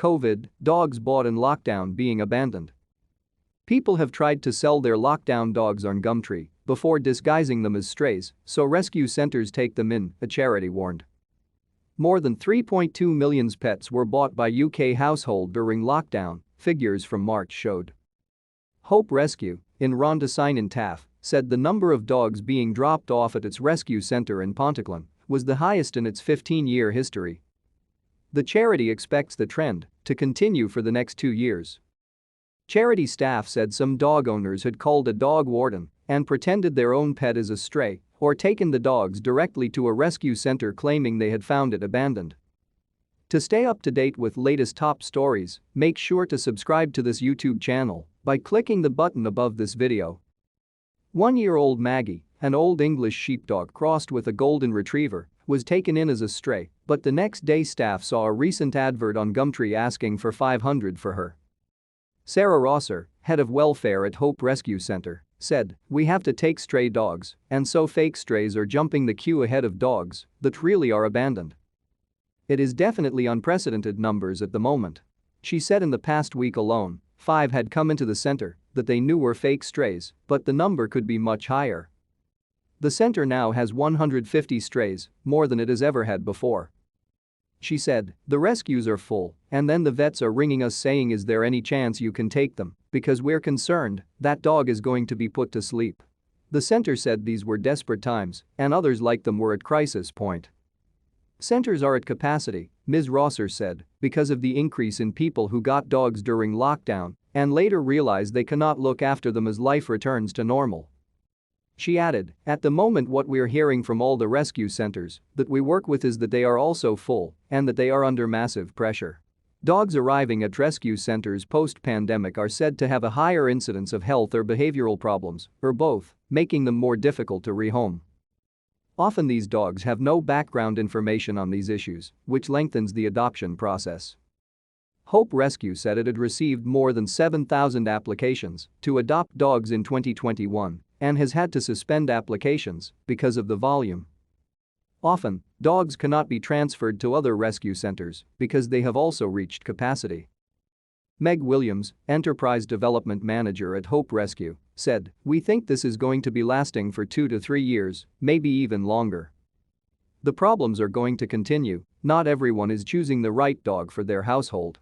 COVID, dogs bought in lockdown being abandoned. People have tried to sell their lockdown dogs on Gumtree before disguising them as strays, so rescue centers take them in, a charity warned. More than 3.2 million pets were bought by UK households during lockdown, figures from March showed. Hope Rescue, in Rhondda Cynon Taf, said the number of dogs being dropped off at its rescue center in Pontyclun was the highest in its 15-year history. The charity expects the trend to continue for the next 2 years. Charity staff said some dog owners had called a dog warden and pretended their own pet is a stray or taken the dogs directly to a rescue center claiming they had found it abandoned. To stay up to date with latest top stories, make sure to subscribe to this YouTube channel by clicking the button above this video. 1-year-old Maggie, an Old English sheepdog crossed with a golden retriever, was taken in as a stray, but the next day staff saw a recent advert on Gumtree asking for $500 for her. Sarah Rosser, head of welfare at Hope Rescue Center, said, "We have to take stray dogs, and so fake strays are jumping the queue ahead of dogs that really are abandoned. It is definitely unprecedented numbers at the moment." She said in the past week alone, 5 had come into the center that they knew were fake strays, but the number could be much higher. The center now has 150 strays, more than it has ever had before. She said, "The rescues are full, and then the vets are ringing us saying is there any chance you can take them, because we're concerned that dog is going to be put to sleep." The center said these were desperate times and others like them were at crisis point. "Centers are at capacity," Ms. Rosser said, because of the increase in people who got dogs during lockdown and later realized they cannot look after them as life returns to normal. She added, "At the moment what we're hearing from all the rescue centers that we work with is that they are also full and that they are under massive pressure." Dogs arriving at rescue centers post-pandemic are said to have a higher incidence of health or behavioral problems, or both, making them more difficult to rehome. Often these dogs have no background information on these issues, which lengthens the adoption process. Hope Rescue said it had received more than 7,000 applications to adopt dogs in 2021 and has had to suspend applications because of the volume. Often, dogs cannot be transferred to other rescue centers because they have also reached capacity. Meg Williams, Enterprise Development Manager at Hope Rescue, said, "We think this is going to be lasting for 2 to 3 years, maybe even longer. The problems are going to continue, not everyone is choosing the right dog for their household."